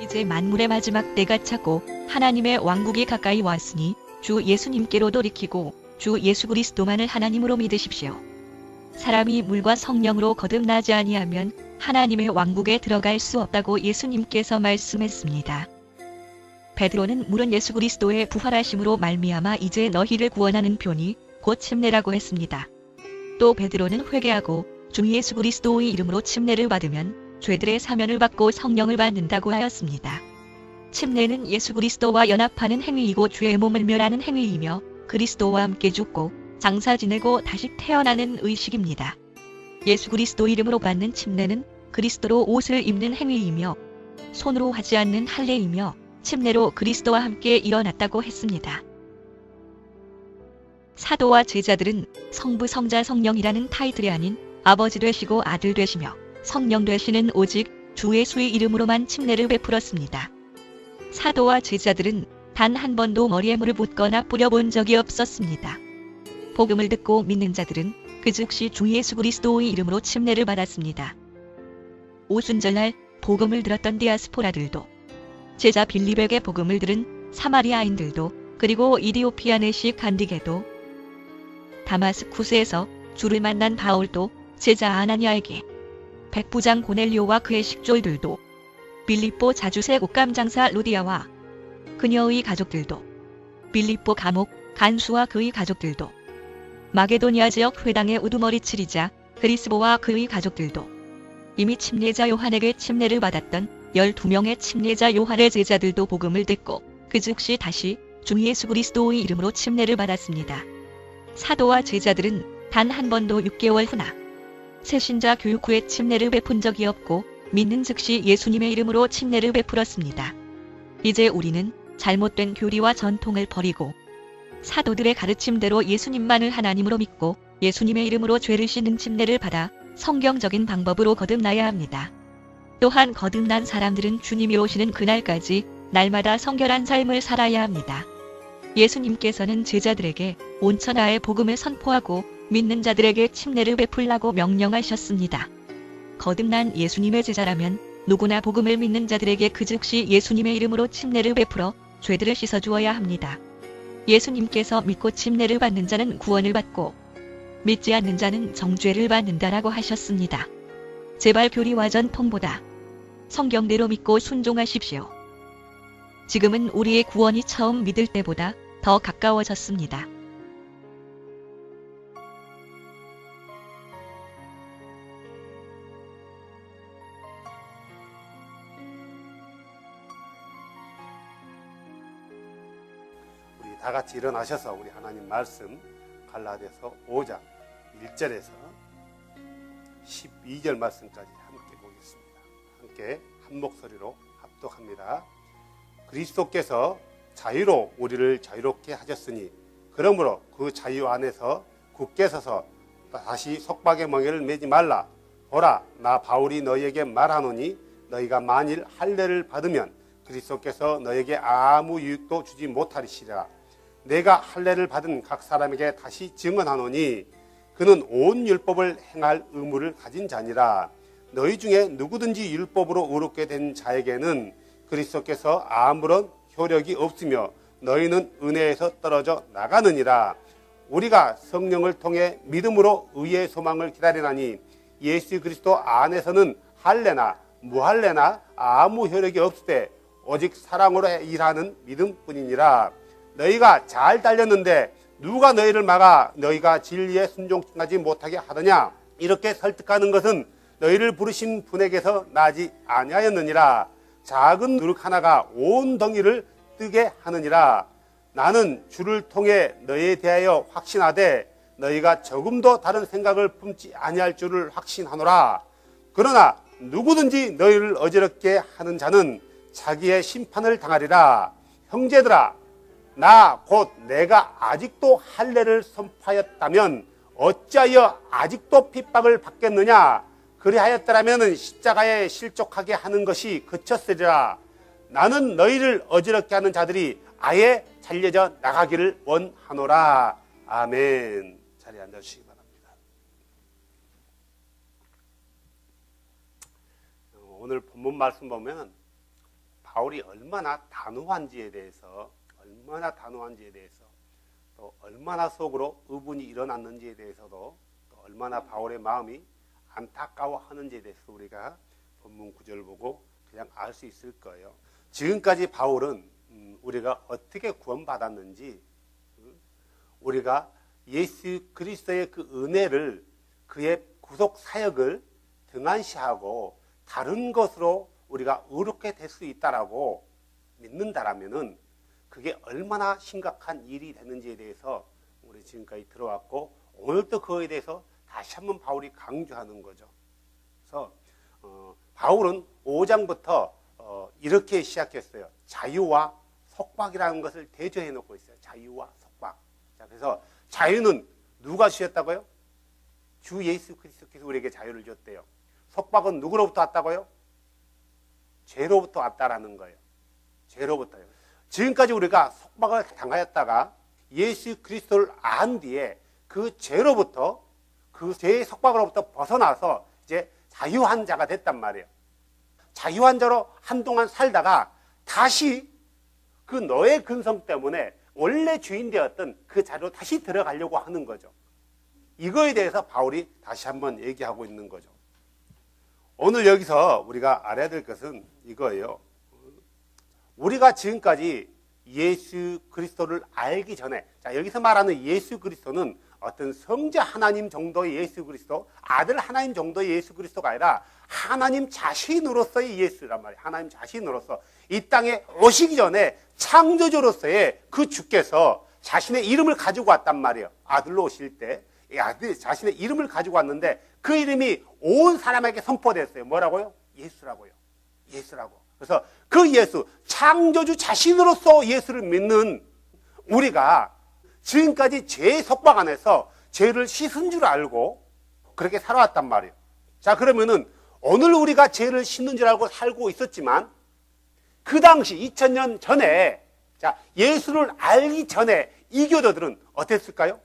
이제 만물의 마지막 때가 차고 하나님의 왕국이 가까이 왔으니 주 예수님께로 돌이키고 주 예수 그리스도만을 하나님으로 믿으십시오. 사람이 물과 성령으로 거듭나지 아니하면 하나님의 왕국에 들어갈 수 없다고 예수님께서 말씀했습니다. 베드로는 물은 예수 그리스도의 부활하심으로 말미암아 이제 너희를 구원하는 표니 곧 침례라고 했습니다. 또 베드로는 회개하고 주 예수 그리스도의 이름으로 침례를 받으면 죄들의 사면을 받고 성령을 받는다고 하였습니다. 침례는 예수 그리스도와 연합하는 행위이고 죄의 몸을 멸하는 행위이며 그리스도와 함께 죽고 장사 지내고 다시 태어나는 의식입니다. 예수 그리스도 이름으로 받는 침례는 그리스도로 옷을 입는 행위이며 손으로 하지 않는 할례이며 침례로 그리스도와 함께 일어났다고 했습니다. 사도와 제자들은 성부 성자 성령이라는 타이틀이 아닌 아버지 되시고 아들 되시며 성령 되시는 오직 주 예수의 이름으로만 침례를 베풀었습니다. 사도와 제자들은 단 한 번도 머리에 물을 붓거나 뿌려본 적이 없었습니다. 복음을 듣고 믿는 자들은 그 즉시 주 예수 그리스도의 이름으로 침례를 받았습니다. 오순절날 복음을 들었던 디아스포라들도, 제자 빌립에게 복음을 들은 사마리아인들도, 그리고 이디오피아 내시 간디게도, 다마스쿠스에서 주를 만난 바울도, 제자 아나니아에게 백부장 고넬료와 그의 식졸들도, 빌립보 자주세 옷감장사 루디아와 그녀의 가족들도, 빌립보 감옥 간수와 그의 가족들도, 마게도니아 지역 회당의 우두머리 칠이자 그리스보와 그의 가족들도, 이미 침례자 요한에게 침례를 받았던 12명의 침례자 요한의 제자들도 복음을 듣고 그 즉시 다시 주 예수 그리스도의 이름으로 침례를 받았습니다. 사도와 제자들은 단 한 번도 6개월 후나 새신자 교육 후에 침례를 베푼 적이 없고 믿는 즉시 예수님의 이름으로 침례를 베풀었습니다. 이제 우리는 잘못된 교리와 전통을 버리고 사도들의 가르침대로 예수님만을 하나님으로 믿고 예수님의 이름으로 죄를 씻는 침례를 받아 성경적인 방법으로 거듭나야 합니다. 또한 거듭난 사람들은 주님이 오시는 그날까지 날마다 성결한 삶을 살아야 합니다. 예수님께서는 제자들에게 온 천하에 복음을 선포하고 믿는 자들에게 침례를 베풀라고 명령하셨습니다. 거듭난 예수님의 제자라면 누구나 복음을 믿는 자들에게 그 즉시 예수님의 이름으로 침례를 베풀어 죄들을 씻어주어야 합니다. 예수님께서 믿고 침례를 받는 자는 구원을 받고 믿지 않는 자는 정죄를 받는다라고 하셨습니다. 제발 교리와 전통보다 성경대로 믿고 순종하십시오. 지금은 우리의 구원이 처음 믿을 때보다 더 가까워졌습니다. 우리 다 같이 일어나셔서 우리 하나님 말씀 갈라디아서 5장 1절에서 12절 말씀까지 함께 보겠습니다. 함께 한 목소리로 합독합니다. 그리스도께서 자유로 우리를 자유롭게 하셨으니 그러므로 그 자유 안에서 굳게 서서 다시 속박의 멍에를 매지 말라. 보라, 나 바울이 너희에게 말하노니 너희가 만일 할례를 받으면 그리스도께서 너희에게 아무 유익도 주지 못하리시리라. 내가 할례를 받은 각 사람에게 다시 증언하노니 그는 온 율법을 행할 의무를 가진 자니라. 너희 중에 누구든지 율법으로 의롭게 된 자에게는 그리스도께서 아무런 효력이 없으며 너희는 은혜에서 떨어져 나가느니라. 우리가 성령을 통해 믿음으로 의의 소망을 기다리나니 예수 그리스도 안에서는 할례나 무할례나 아무 효력이 없으되 오직 사랑으로 일하는 믿음뿐이니라. 너희가 잘 달렸는데 누가 너희를 막아 너희가 진리에 순종하지 못하게 하더냐. 이렇게 설득하는 것은 너희를 부르신 분에게서 나지 아니하였느니라. 작은 누룩 하나가 온 덩이를 뜨게 하느니라. 나는 주를 통해 너희에 대하여 확신하되 너희가 조금도 다른 생각을 품지 아니할 줄을 확신하노라. 그러나 누구든지 너희를 어지럽게 하는 자는 자기의 심판을 당하리라. 형제들아, 나 곧 내가 아직도 할례를 선포하였다면 어찌하여 아직도 핍박을 받겠느냐. 그리하였더라면 십자가에 실족하게 하는 것이 그쳤으리라. 나는 너희를 어지럽게 하는 자들이 아예 잘려져 나가기를 원하노라. 아멘. 자리에 앉아주시기 바랍니다. 오늘 본문 말씀 보면 바울이 얼마나 단호한지에 대해서 또 얼마나 속으로 의분이 일어났는지에 대해서도 또 얼마나 바울의 마음이 안타까워하는지에 대해서 우리가 본문 구절을 보고 그냥 알 수 있을 거예요. 지금까지 바울은 우리가 어떻게 구원받았는지, 우리가 예수 그리스도의 그 은혜를, 그의 구속 사역을 등한시하고 다른 것으로 우리가 의롭게 될 수 있다라고 믿는다라면은 그게 얼마나 심각한 일이 되는지에 대해서 우리 지금까지 들어왔고, 오늘도 그거에 대해서 다시 한번 바울이 강조하는 거죠. 그래서 바울은 5장부터 이렇게 시작했어요. 자유와 속박이라는 것을 대조해 놓고 있어요. 자유와 속박. 자, 그래서 자유는 누가 주셨다고요? 주 예수 그리스도께서 우리에게 자유를 줬대요. 속박은 누구로부터 왔다고요? 죄로부터 왔다라는 거예요. 죄로부터요. 지금까지 우리가 속박을 당하였다가 예수 그리스도를 안 뒤에 그 죄로부터, 그 죄의 속박으로부터 벗어나서 이제 자유한 자가 됐단 말이에요. 자유한 자로 한동안 살다가 다시 그 너의 근성 때문에 원래 주인 되었던 그 자리로 다시 들어가려고 하는 거죠. 이거에 대해서 바울이 다시 한번 얘기하고 있는 거죠. 오늘 여기서 우리가 알아야 될 것은 이거예요. 우리가 지금까지 예수 그리스도를 알기 전에, 자, 여기서 말하는 예수 그리스도는 어떤 성자 하나님 정도의 예수 그리스도, 아들 하나님 정도의 예수 그리스도가 아니라 하나님 자신으로서의 예수란 말이에요. 하나님 자신으로서 이 땅에 오시기 전에 창조주로서의 그 주께서 자신의 이름을 가지고 왔단 말이에요. 아들로 오실 때 이 아들 자신의 이름을 가지고 왔는데 그 이름이 온 사람에게 선포됐어요. 뭐라고요? 예수라고요. 예수라고. 그래서 그 예수, 창조주 자신으로서 예수를 믿는 우리가 지금까지 죄의 속박 안에서 죄를 씻은 줄 알고 그렇게 살아왔단 말이에요. 자, 그러면은 오늘 우리가 죄를 씻는 줄 알고 살고 있었지만 그 당시 2000년 전에, 자, 예수를 알기 전에 이 교도들은 어땠을까요?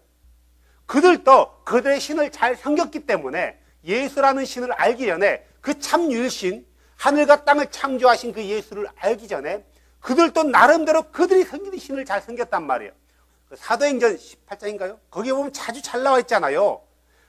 그들도 그들의 신을 잘 섬겼기 때문에 예수라는 신을 알기 전에 그 참 유일신, 하늘과 땅을 창조하신 그 예수를 알기 전에 그들도 나름대로 그들이 섬기는 신을 잘 섬겼단 말이에요. 사도행전 18장인가요? 거기에 보면 자주 잘 나와 있잖아요.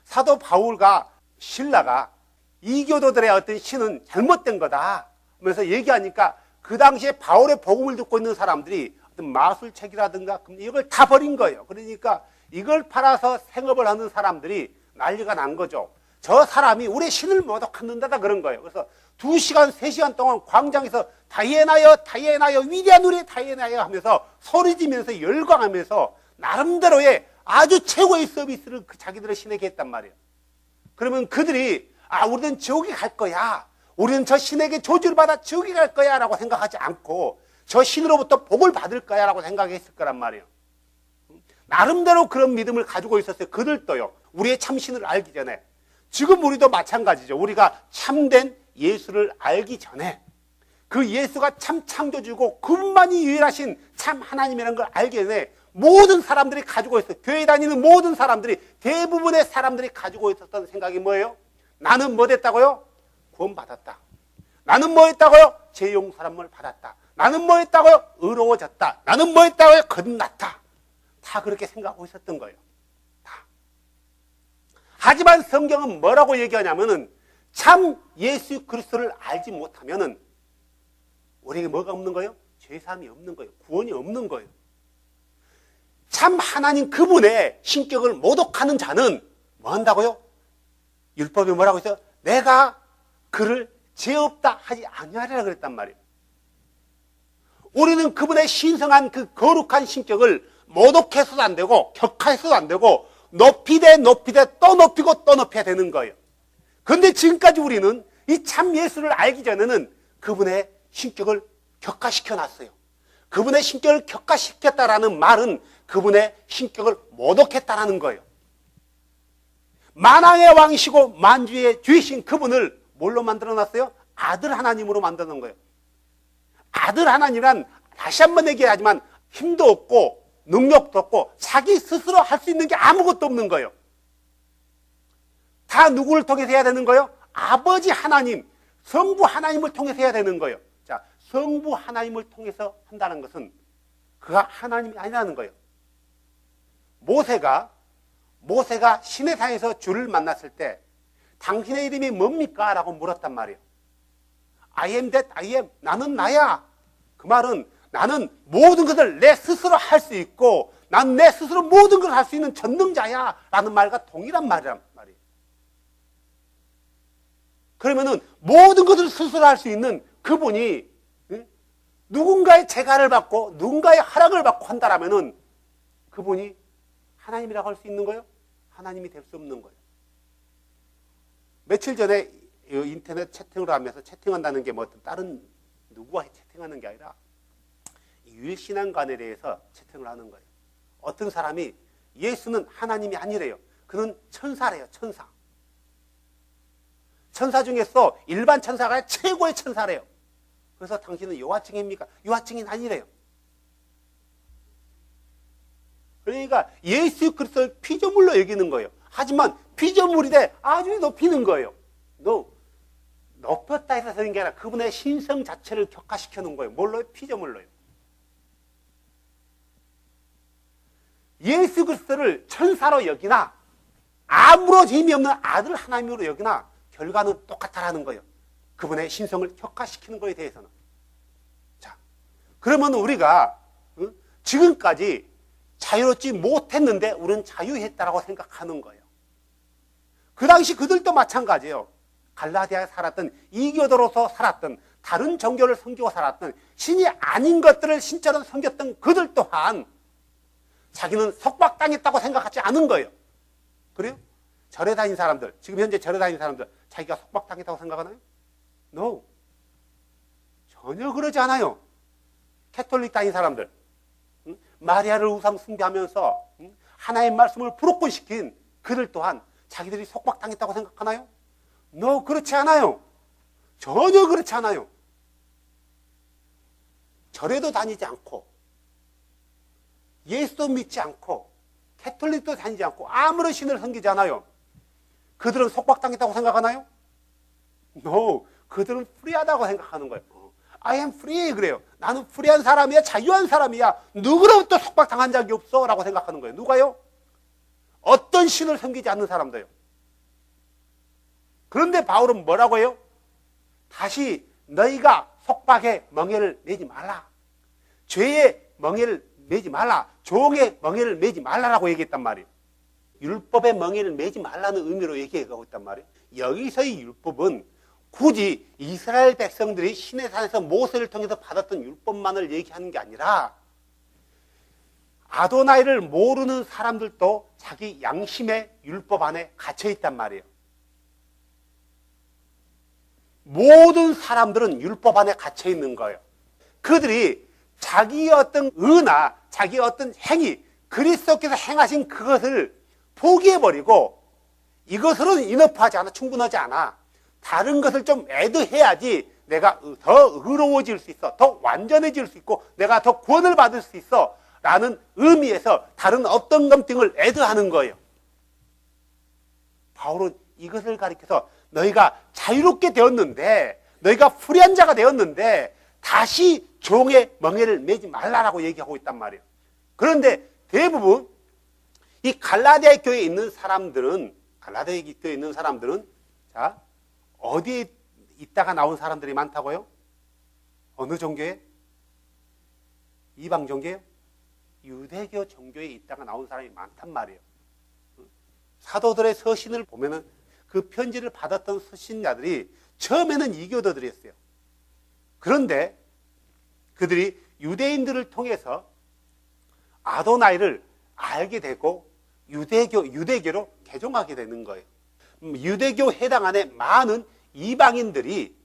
사도 바울과 신라가 이 교도들의 어떤 신은 잘못된 거다 하면서 얘기하니까 그 당시에 바울의 복음을 듣고 있는 사람들이 어떤 마술책이라든가 이걸 다 버린 거예요. 그러니까 이걸 팔아서 생업을 하는 사람들이 난리가 난 거죠. 저 사람이 우리 신을 모독한다 그런 거예요. 그래서 2시간, 3시간 동안 광장에서 다이애나여, 다이애나여, 위대한 우리 다이애나여 하면서 소리지면서 열광하면서 나름대로의 아주 최고의 서비스를 자기들의 신에게 했단 말이에요. 그러면 그들이 우리는 지옥에 갈 거야, 우리는 저 신에게 저주를 받아 지옥에 갈 거야 라고 생각하지 않고 저 신으로부터 복을 받을 거야 라고 생각했을 거란 말이에요. 나름대로 그런 믿음을 가지고 있었어요. 그들도요. 우리의 참신을 알기 전에. 지금 우리도 마찬가지죠. 우리가 참된 예수를 알기 전에 그 예수가 참 창조주고 그분만이 유일하신 참 하나님이라는 걸 알기 전에 모든 사람들이 가지고 있어요. 교회 다니는 모든 사람들이, 대부분의 사람들이 가지고 있었던 생각이 뭐예요? 나는 뭐 됐다고요? 구원받았다. 나는 뭐 했다고요? 죄 용서함을 받았다. 나는 뭐 했다고요? 의로워졌다. 나는 뭐 했다고요? 거듭났다. 다 그렇게 생각하고 있었던 거예요. 다. 하지만 성경은 뭐라고 얘기하냐면은 참 예수 그리스도를 알지 못하면은 우리에게 뭐가 없는 거예요? 죄사함이 없는 거예요. 구원이 없는 거예요. 참 하나님 그분의 신격을 모독하는 자는 뭐 한다고요? 율법이 뭐라고 했어요? 내가 그를 죄 없다 하지 아니하리라 그랬단 말이에요. 우리는 그분의 신성한 그 거룩한 신격을 모독해서도 안 되고 격하해서도 안 되고 높이되 또 높이고 또 높여야 되는 거예요. 그런데 지금까지 우리는 이 참 예수를 알기 전에는 그분의 신격을 격하시켜 놨어요. 그분의 신격을 격하시켰다라는 말은 그분의 신격을 모독했다라는 거예요. 만왕의 왕이시고 만주의 주이신 그분을 뭘로 만들어 놨어요? 아들 하나님으로 만들어 놓은 거예요. 아들 하나님이란 다시 한번 얘기하지만 힘도 없고 능력도 없고 자기 스스로 할 수 있는 게 아무것도 없는 거예요. 다 누구를 통해서 해야 되는 거예요? 아버지 하나님, 성부 하나님을 통해서 해야 되는 거예요. 자, 성부 하나님을 통해서 한다는 것은 그가 하나님이 아니라는 거예요. 모세가 시내산에서 주를 만났을 때 당신의 이름이 뭡니까? 라고 물었단 말이에요. I am that I am. 나는 나야. 그 말은 나는 모든 것을 내 스스로 할 수 있고 난 내 스스로 모든 걸 할 수 있는 전능자야 라는 말과 동일한 말이란 말이에요. 그러면은 모든 것을 스스로 할 수 있는 그분이 누군가의 재가를 받고 누군가의 허락을 받고 한다라면은 그분이 하나님이라고 할 수 있는 거예요? 하나님이 될 수 없는 거예요. 며칠 전에 인터넷 채팅을 하면서 채팅한다는 게 뭐 다른 누구와 채팅하는 게 아니라 유일신앙관에 대해서 채팅을 하는 거예요. 어떤 사람이 예수는 하나님이 아니래요. 그는 천사래요. 천사. 천사 중에서 일반 천사가 최고의 천사래요. 그래서 당신은 여호와증인입니까? 여호와증인 아니래요. 그러니까 예수 그리스도를 피조물로 여기는 거예요. 하지만 피조물인데 아주 높이는 거예요. 높였다 해서 되는 게 아니라 그분의 신성 자체를 격화시켜놓은 거예요. 뭘로요? 피조물로요. 예수 그리스도를 천사로 여기나 아무런 힘이 없는 아들 하나님으로 여기나 결과는 똑같다라는 거예요. 그분의 신성을 격화시키는 거에 대해서는. 자, 그러면 우리가 지금까지 자유롭지 못했는데 우리는 자유했다라고 생각하는 거예요. 그 당시 그들도 마찬가지예요. 갈라디아에 살았던 이교도로서 살았던 다른 종교를 섬기고 살았던 신이 아닌 것들을 신처럼 섬겼던 그들 또한 자기는 속박당했다고 생각하지 않은 거예요. 그래요? 절에 다닌 사람들, 지금 현재 절에 다닌 사람들 자기가 속박당했다고 생각하나요? No. 전혀 그러지 않아요. 캐톨릭 다닌 사람들, 마리아를 우상 숭배하면서 하나의 말씀을 불옥군시킨 그들 또한 자기들이 속박당했다고 생각하나요? No, 그렇지 않아요. 전혀 그렇지 않아요. 절에도 다니지 않고 예수도 믿지 않고 캐톨릭도 다니지 않고 아무런 신을 섬기지 않아요. 그들은 속박당했다고 생각하나요? No, 그들은 프리하다고 생각하는 거예요. I am free 그래요. 나는 프리한 사람이야, 자유한 사람이야. 누구로부터 속박당한 적이 없어 라고 생각하는 거예요. 누가요? 어떤 신을 섬기지 않는 사람도요. 그런데 바울은 뭐라고 해요? 다시 너희가 속박의 멍에를 매지 말라. 죄의 멍에를 매지 말라. 종의 멍에를 매지 말라라고 얘기했단 말이에요. 율법의 멍에를 매지 말라는 의미로 얘기하고 있단 말이에요. 여기서의 율법은 굳이 이스라엘 백성들이 시내산에서 모세를 통해서 받았던 율법만을 얘기하는 게 아니라 아도나이를 모르는 사람들도 자기 양심의 율법 안에 갇혀 있단 말이에요. 모든 사람들은 율법 안에 갇혀 있는 거예요. 그들이 자기의 어떤 의나 자기의 어떤 행위, 그리스도께서 행하신 그것을 포기해버리고 이것으로는 인업하지 않아, 충분하지 않아. 다른 것을 좀 애드해야지 내가 더 의로워질 수 있어, 더 완전해질 수 있고 내가 더 구원을 받을 수 있어 라는 의미에서 다른 어떤 것들을 애드하는 거예요. 바울은 이것을 가리켜서 너희가 자유롭게 되었는데, 너희가 프리한 자가 되었는데 다시 종의 멍에를 매지 말라라고 얘기하고 있단 말이에요. 그런데 대부분 이 갈라디아 교회에 있는 사람들은 자, 어디에 있다가 나온 사람들이 많다고요? 어느 종교에? 이방 종교에? 유대교 종교에 있다가 나온 사람이 많단 말이에요. 사도들의 서신을 보면은 그 편지를 받았던 서신자들이 처음에는 이교도들이었어요. 그런데 그들이 유대인들을 통해서 아도나이를 알게 되고 유대교로 개종하게 되는 거예요. 유대교 회당 안에 많은 이방인들이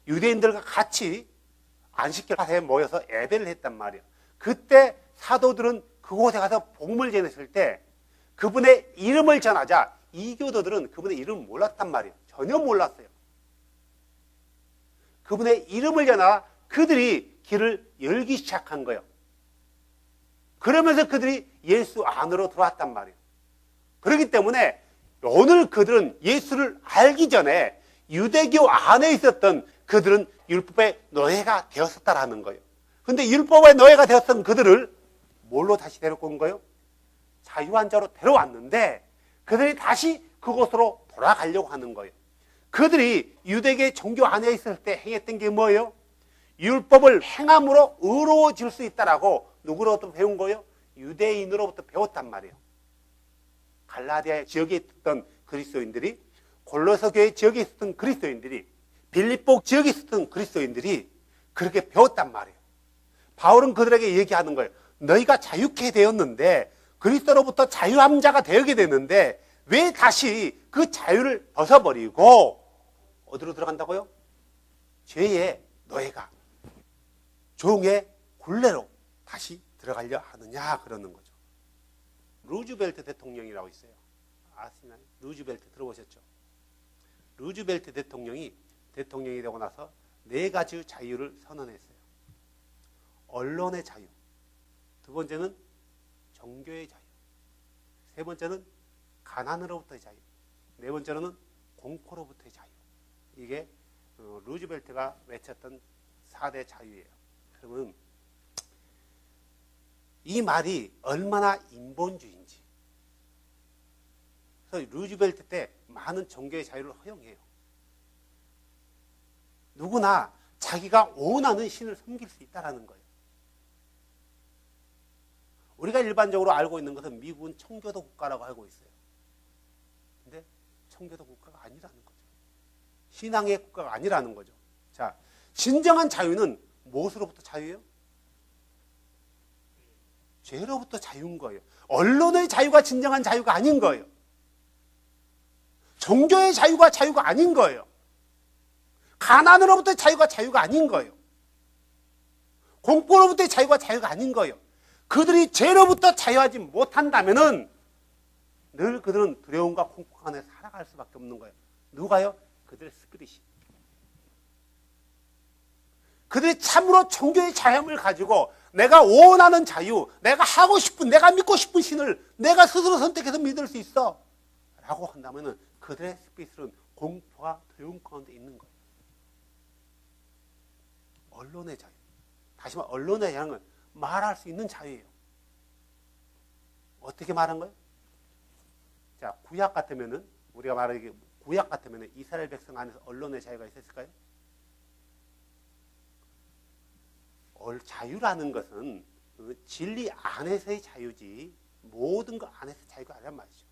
유대인들과 같이 안식일에 모여서 예배를 했단 말이에요. 그때 사도들은 그곳에 가서 복음을 전했을 때 그분의 이름을 전하자 이교도들은 그분의 이름을 몰랐단 말이에요. 전혀 몰랐어요. 그분의 이름을 전하 그들이 길을 열기 시작한 거예요. 그러면서 그들이 예수 안으로 들어왔단 말이에요. 그렇기 때문에 오늘 그들은 예수를 알기 전에 유대교 안에 있었던 그들은 율법의 노예가 되었었다라는 거예요. 근데 율법의 노예가 되었던 그들을 뭘로 다시 데려고 온 거예요? 자유한 자로 데려왔는데 그들이 다시 그곳으로 돌아가려고 하는 거예요. 그들이 유대계 종교 안에 있을 때 행했던 게 뭐예요? 율법을 행함으로 의로워질 수 있다라고 누구로부터 배운 거예요? 유대인으로부터 배웠단 말이에요. 갈라디아 지역에 있었던 그리스도인들이, 골로새 교회 지역에 있었던 그리스도인들이, 빌립보 지역에 있었던 그리스도인들이 그렇게 배웠단 말이에요. 바울은 그들에게 얘기하는 거예요. 너희가 자유케 되었는데, 그리스도로부터 자유한 자가 되게 됐는데 왜 다시 그 자유를 벗어버리고 어디로 들어간다고요? 죄의 노예가, 종의 굴레로 다시 들어가려 하느냐, 그러는 거죠. 루즈벨트 대통령이라고 있어요. 아시나요? 루즈벨트 들어보셨죠? 루즈벨트 대통령이 되고 나서 4가지 자유를 선언했어요. 언론의 자유, 두 번째는 종교의 자유, 세 번째는 가난으로부터의 자유, 네 번째로는 공포로부터의 자유. 이게 루즈벨트가 외쳤던 4대 자유예요. 그러면 이 말이 얼마나 인본주의인지. 그래서 루즈벨트 때 많은 종교의 자유를 허용해요. 누구나 자기가 원하는 신을 섬길 수 있다는 거예요. 우리가 일반적으로 알고 있는 것은 미국은 청교도 국가라고 알고 있어요. 근데 청교도 국가가 아니라는 거죠. 신앙의 국가가 아니라는 거죠. 자, 진정한 자유는 무엇으로부터 자유예요? 죄로부터 자유인 거예요. 언론의 자유가 진정한 자유가 아닌 거예요. 종교의 자유가 아닌 거예요. 가난으로부터의 자유가 아닌 거예요. 공포로부터의 자유가 아닌 거예요. 그들이 죄로부터 자유하지 못한다면은 늘 그들은 두려움과 공포 안에 살아갈 수밖에 없는 거예요. 누가요? 그들의 스피릿이. 그들이 참으로 종교의 자유함을 가지고 내가 원하는 자유, 내가 하고 싶은, 내가 믿고 싶은 신을 내가 스스로 선택해서 믿을 수 있어 라고 한다면은 그들의 스피릿은 공포와 두려움 가운데 있는 거예요. 언론의 자유. 다시 말해 언론의 자유는 말할 수 있는 자유예요. 어떻게 말한 거예요? 자, 구약 같으면은, 우리가 말하기 구약 같으면은 이스라엘 백성 안에서 언론의 자유가 있었을까요? 자유라는 것은 진리 안에서의 자유지 모든 것 안에서 자유가 아니란 말이죠.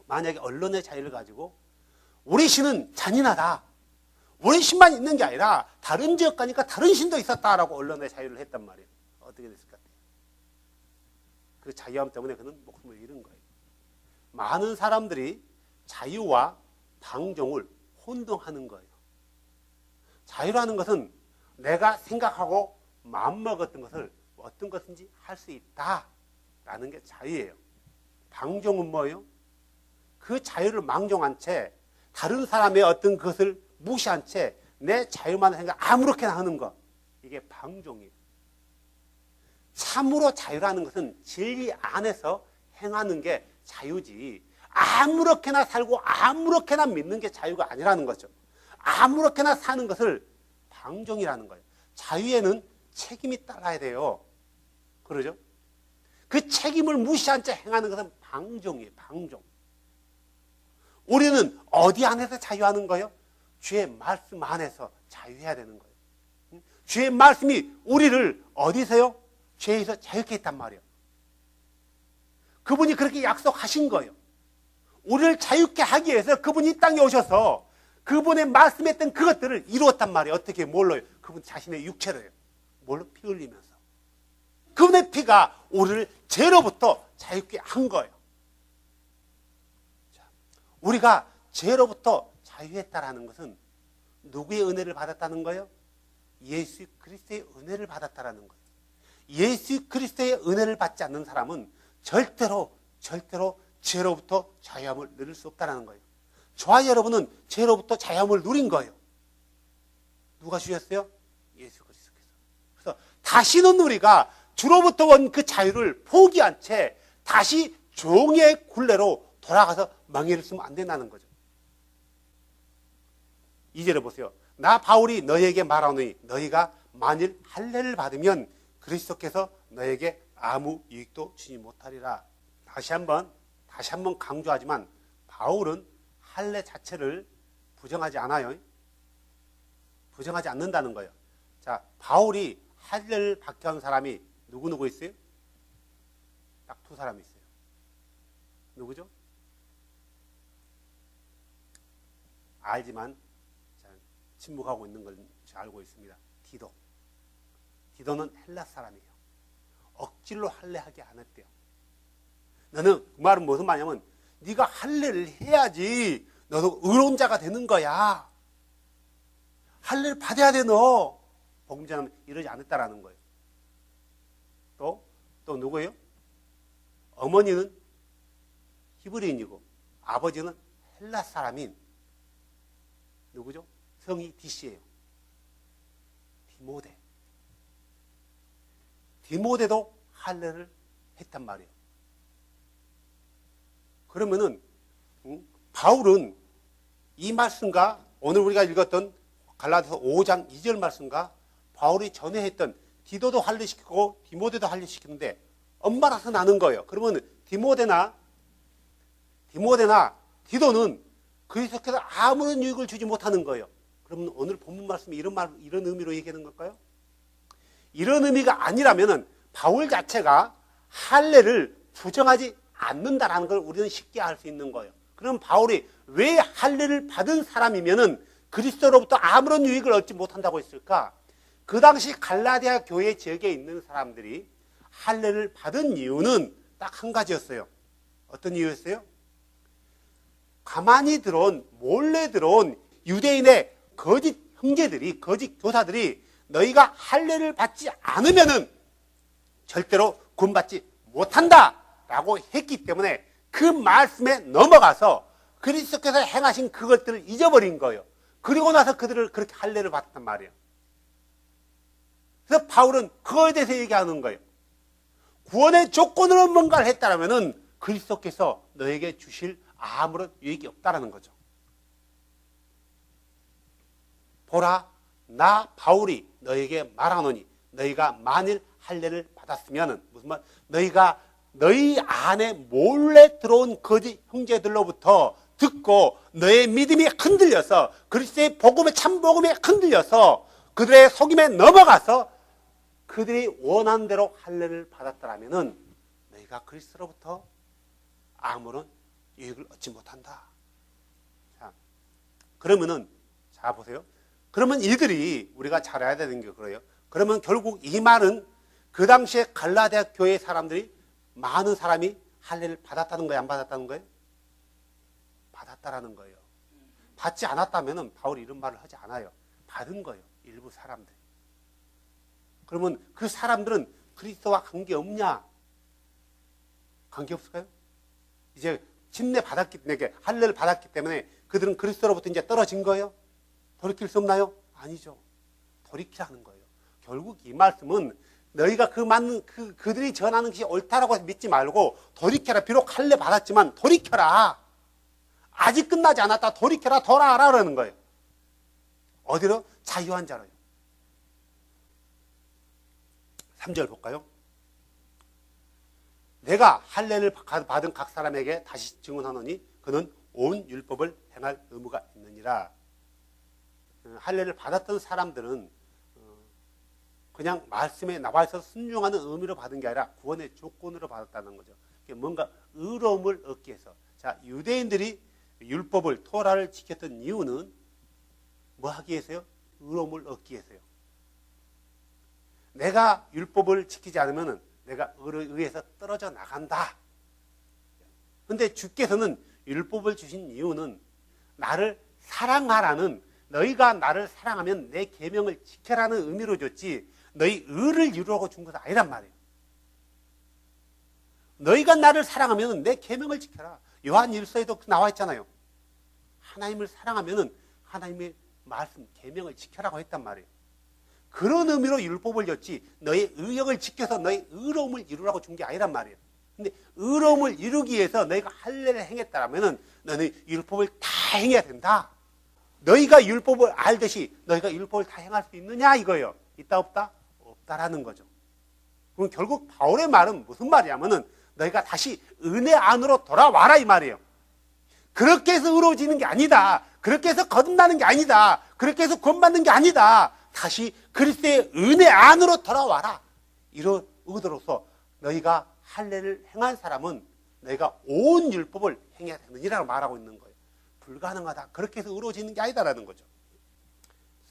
만약에 언론의 자유를 가지고 우리 신은 잔인하다, 우리 신만 있는 게 아니라 다른 지역 가니까 다른 신도 있었다라고 언론의 자유를 했단 말이에요. 어떻게 됐을 것 같아요? 그 자유함 때문에 그는 목숨을 잃은 거예요. 많은 사람들이 자유와 방종을 혼동하는 거예요. 자유라는 것은 내가 생각하고 마음먹었던 것을 어떤 것인지 할 수 있다라는 게 자유예요. 방종은 뭐예요? 그 자유를 망종한 채 다른 사람의 어떤 것을 무시한 채 내 자유만 생각 아무렇게나 하는 것, 이게 방종이에요. 참으로 자유라는 것은 진리 안에서 행하는 게 자유지 아무렇게나 살고 아무렇게나 믿는 게 자유가 아니라는 거죠. 아무렇게나 사는 것을 방종이라는 거예요. 자유에는 책임이 따라야 돼요. 그러죠? 그 책임을 무시한 채 행하는 것은 방종이에요. 방종. 우리는 어디 안에서 자유하는 거예요? 주의 말씀 안에서 자유해야 되는 거예요. 주의 말씀이 우리를 어디서요? 죄에서 자유케 했단 말이에요. 그분이 그렇게 약속하신 거예요. 우리를 자유케 하기 위해서 그분이 이 땅에 오셔서 그분의 말씀했던 그것들을 이루었단 말이에요. 어떻게, 뭘로요? 그분 자신의 육체로요. 뭘로? 피 흘리면서. 그분의 피가 우리를 죄로부터 자유케 한 거예요. 자, 우리가 죄로부터 자유했다라는 것은 누구의 은혜를 받았다는 거예요? 예수 그리스도의 은혜를 받았다라는 거예요. 예수 그리스도의 은혜를 받지 않는 사람은 절대로 죄로부터 자유함을 누릴 수 없다는 거예요. 저와 여러분은 죄로부터 자유함을 누린 거예요. 누가 주셨어요? 예수 그리스도께서. 그래서 다시는 우리가 주로부터 온 그 자유를 포기한 채 다시 종의 굴레로 돌아가서 멍에를 쓰면 안 된다는 거죠. 2절에 보세요. 나 바울이 너희에게 말하노니 너희가 만일 할례를 받으면 그리스도께서 너에게 아무 유익도 주지 못하리라. 다시 한번 강조하지만 바울은 할례 자체를 부정하지 않아요. 부정하지 않는다는 거예요. 자, 바울이 할례를 받게 한 사람이 누구 있어요? 딱 두 사람이 있어요. 누구죠? 알지만 침묵하고 있는 걸 알고 있습니다. 디도는 헬라 사람이에요. 억지로 할례하게 안 했대요. 너는 그 말은 무슨 말이냐면 네가 할례를 해야지 너도 의로운 자가 되는 거야. 할례를 받아야 돼 너. 복음 전하면 이러지 않았다라는 거예요. 또 누구예요? 어머니는 히브리인이고 아버지는 헬라 사람인 누구죠? 성이 디시예요. 디모데도 할례를 했단 말이에요. 그러면은 바울은 이 말씀과 오늘 우리가 읽었던 갈라디아서 5장 2절 말씀과 바울이 전에 했던 디도도 할례시키고 디모데도 할례시키는데 엄마라서 나는 거예요. 그러면 디모데나 디도는 그리스도께서 아무런 유익을 주지 못하는 거예요. 그러면 오늘 본문 말씀이 이런 의미로 얘기하는 걸까요? 이런 의미가 아니라면은 바울 자체가 할례를 부정하지 않는다라는 걸 우리는 쉽게 알 수 있는 거예요. 그럼 바울이 왜 할례를 받은 사람이면은 그리스도로부터 아무런 유익을 얻지 못한다고 했을까? 그 당시 갈라디아 교회 지역에 있는 사람들이 할례를 받은 이유는 딱 한 가지였어요. 어떤 이유였어요? 가만히 몰래 들어온 유대인의 거짓 형제들이, 거짓 교사들이 너희가 할례를 받지 않으면은 절대로 구원받지 못한다라고 했기 때문에 그 말씀에 넘어가서 그리스도께서 행하신 그것들을 잊어버린 거예요. 그리고 나서 그들을 그렇게 할례를 받았단 말이에요. 그래서 바울은 그거에 대해서 얘기하는 거예요. 구원의 조건으로 뭔가를 했다라면은 그리스도께서 너에게 주실 아무런 유익이 없다라는 거죠. 보라, 나 바울이 너에게 말하노니 너희가 만일 할례를 받았으면은 무슨 말? 너희가 너희 안에 몰래 들어온 거짓 형제들로부터 듣고 너의 믿음이 흔들려서 그리스도의 복음의 참 복음에 흔들려서 그들의 속임에 넘어가서 그들이 원하는 대로 할례를 받았더라면은 너희가 그리스도로부터 아무런 유익을 얻지 못한다. 자, 그러면은 자 보세요. 그러면 이들이 우리가 잘 알아야 되는 게 그래요. 그러면 결국 이 말은 그 당시에 갈라디아 교회 사람들이 많은 사람이 할례를 받았다는 거예요, 안 받았다는 거예요? 받았다라는 거예요. 받지 않았다면 바울이 이런 말을 하지 않아요. 받은 거예요, 일부 사람들. 그러면 그 사람들은 그리스도와 관계없냐? 관계없을까요? 이제 침례 받았기 때문에, 할례를 받았기 때문에 그들은 그리스도로부터 이제 떨어진 거예요? 돌이킬 수 없나요? 아니죠. 돌이키라는 거예요. 결국 이 말씀은 너희가 그들이 전하는 것이 옳다라고 믿지 말고 돌이켜라. 비록 할례 받았지만 돌이켜라. 아직 끝나지 않았다. 돌이켜라. 돌아와라. 그러는 거예요. 어디로? 자유한 자로요. 3절 볼까요? 내가 할례를 받은 각 사람에게 다시 증언하노니 그는 온 율법을 행할 의무가 있느니라. 할례를 받았던 사람들은 그냥 말씀에 나와 있어서 순종하는 의미로 받은 게 아니라 구원의 조건으로 받았다는 거죠. 뭔가 의로움을 얻기 위해서. 자, 유대인들이 율법을, 토라를 지켰던 이유는 뭐 하기 위해서요? 의로움을 얻기 위해서요. 내가 율법을 지키지 않으면 내가 의에 의해서 떨어져 나간다. 그런데 주께서는 율법을 주신 이유는 나를 사랑하라는, 너희가 나를 사랑하면 내 계명을 지켜라는 의미로 줬지 너희 의를 이루라고 준 것은 아니란 말이에요. 너희가 나를 사랑하면 내 계명을 지켜라. 요한 1서에도 나와 있잖아요. 하나님을 사랑하면 하나님의 말씀, 계명을 지켜라고 했단 말이에요. 그런 의미로 율법을 줬지 너의 의역을 지켜서 너의 의로움을 이루라고 준 게 아니란 말이에요. 근데 의로움을 이루기 위해서 너희가 할례를 행했다면 너는 율법을 다 행해야 된다. 너희가 율법을 알듯이 너희가 율법을 다 행할 수 있느냐 이거예요. 있다 없다? 없다라는 거죠. 그럼 결국 바울의 말은 무슨 말이냐면은 너희가 다시 은혜 안으로 돌아와라 이 말이에요. 그렇게 해서 의로워지는 게 아니다. 그렇게 해서 거듭나는 게 아니다. 그렇게 해서 구원받는 게 아니다. 다시 그리스도의 은혜 안으로 돌아와라. 이런 의도로서 너희가 할례를 행한 사람은 너희가 온 율법을 행해야 되느니라고 말하고 있는 거예요. 불가능하다. 그렇게 해서 의로워지는 게 아니다라는 거죠.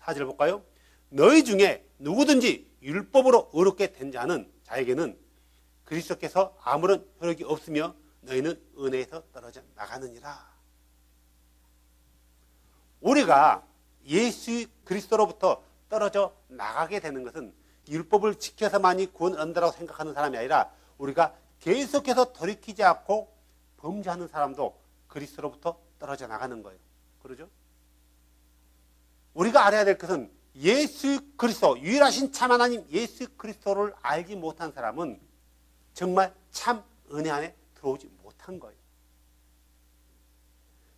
4절 볼까요? 너희 중에 누구든지 율법으로 의롭게 된 자에게는 그리스도께서 아무런 효력이 없으며 너희는 은혜에서 떨어져 나가느니라. 우리가 예수 그리스도로부터 떨어져 나가게 되는 것은 율법을 지켜서만이 구원을 얻는다고 생각하는 사람이 아니라 우리가 계속해서 돌이키지 않고 범죄하는 사람도 그리스도로부터 떨어져 나가는 거예요. 그러죠? 우리가 알아야 될 것은 예수 그리스도, 유일하신 참 하나님 예수 그리스도를 알지 못한 사람은 정말 참 은혜 안에 들어오지 못한 거예요.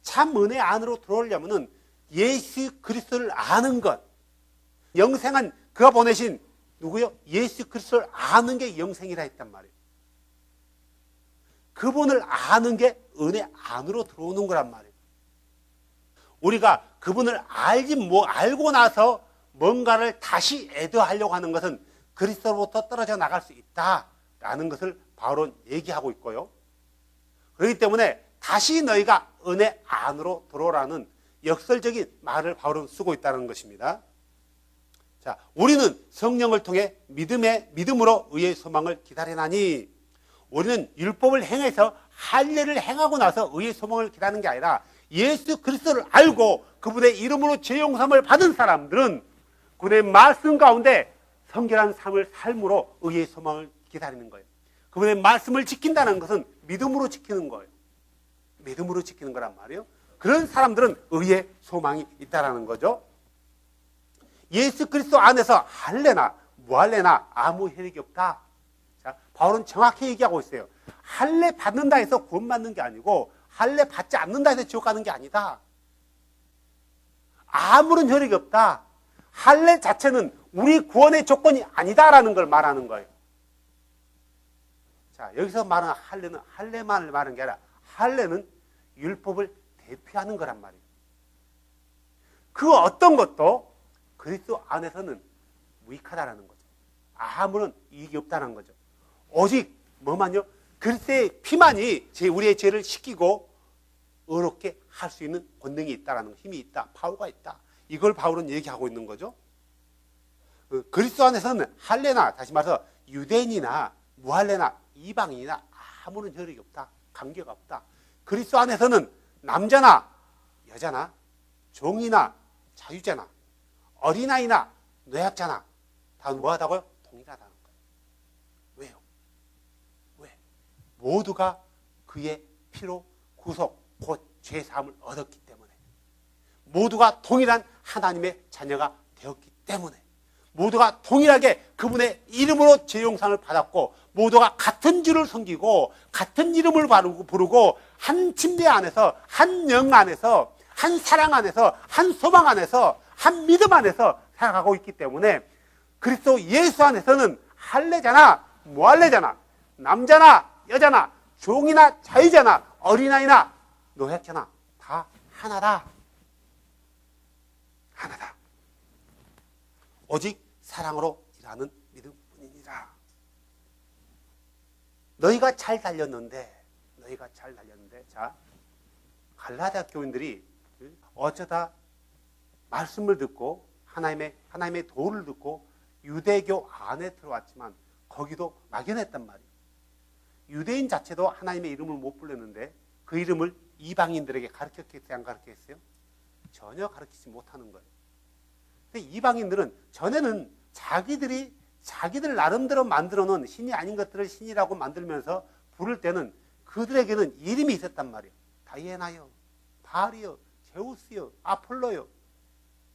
참 은혜 안으로 들어오려면 예수 그리스도를 아는 것, 영생한 그가 보내신 누구요? 예수 그리스도를 아는 게 영생이라 했단 말이에요. 그분을 아는 게 은혜 안으로 들어오는 거란 말이에요. 우리가 그분을 알고 나서 뭔가를 다시 애도하려고 하는 것은 그리스도로부터 떨어져 나갈 수 있다라는 것을 바울은 얘기하고 있고요. 그렇기 때문에 다시 너희가 은혜 안으로 들어오라는 역설적인 말을 바울은 쓰고 있다는 것입니다. 자, 우리는 성령을 통해 믿음으로 의의 소망을 기다리나니, 우리는 율법을 행해서 할례를 행하고 나서 의의 소망을 기다리는 게 아니라 예수 그리스도를 알고 그분의 이름으로 죄 용서함을 받은 사람들은 그분의 말씀 가운데 성결한 삶을 삶으로 의의 소망을 기다리는 거예요. 그분의 말씀을 지킨다는 것은 믿음으로 지키는 거예요. 믿음으로 지키는 거란 말이에요. 그런 사람들은 의의 소망이 있다라는 거죠. 예수 그리스도 안에서 할례나 무할례나 아무 혜택이 없다. 자, 바울은 정확히 얘기하고 있어요. 할례 받는다 해서 구원받는 게 아니고 할례 받지 않는다 해서 지옥 가는 게 아니다. 아무런 효력이 없다. 할례 자체는 우리 구원의 조건이 아니다라는 걸 말하는 거예요. 자, 여기서 말하는 할례는 할례만을 말하는 게 아니라 할례는 율법을 대표하는 거란 말이에요. 그 어떤 것도 그리스도 안에서는 무익하다라는 거죠. 아무런 이익이 없다는 거죠. 오직 뭐만요? 그리스도의 피만이 우리의 죄를 씻기고 의롭게 할 수 있는 권능이 있다라는 힘이 있다. 파워가 있다. 이걸 바울은 얘기하고 있는 거죠. 그리스도 안에서는 할례나 다시 말해서 유대인이나 무할례나 이방인이나 아무런 효력이 없다. 관계가 없다. 그리스도 안에서는 남자나 여자나 종이나 자유자나 어린아이나 노약자나 다 뭐하다고요? 동일하다는 거예요. 왜요? 왜? 모두가 그의 피로 구속 곧 죄사함을 얻었기 때문에, 모두가 동일한 하나님의 자녀가 되었기 때문에, 모두가 동일하게 그분의 이름으로 죄용상을 받았고, 모두가 같은 주를 섬기고 같은 이름을 부르고 한 침대 안에서, 한 영 안에서, 한 사랑 안에서, 한 소망 안에서, 한 믿음 안에서 살아가고 있기 때문에 그리스도 예수 안에서는 할례자나 무할례자나 남자나 여자나 종이나 자유자나 어린아이나 노약자나 다 하나다. 하나다. 오직 사랑으로 일하는 믿음뿐이니라. 너희가 잘 달렸는데, 자, 갈라디아 교인들이 어쩌다 말씀을 듣고 하나님의 도를 듣고 유대교 안에 들어왔지만 거기도 막연했단 말이에요. 유대인 자체도 하나님의 이름을 못 불렀는데 그 이름을 이방인들에게 가르쳤겠어요? 안 가르쳤어요? 전혀 가르치지 못하는 거예요. 근데 이방인들은 전에는 자기들 나름대로 만들어 놓은 신이 아닌 것들을 신이라고 만들면서 부를 때는 그들에게는 이름이 있었단 말이에요. 다이애나요, 바알이요, 제우스요, 아폴로요,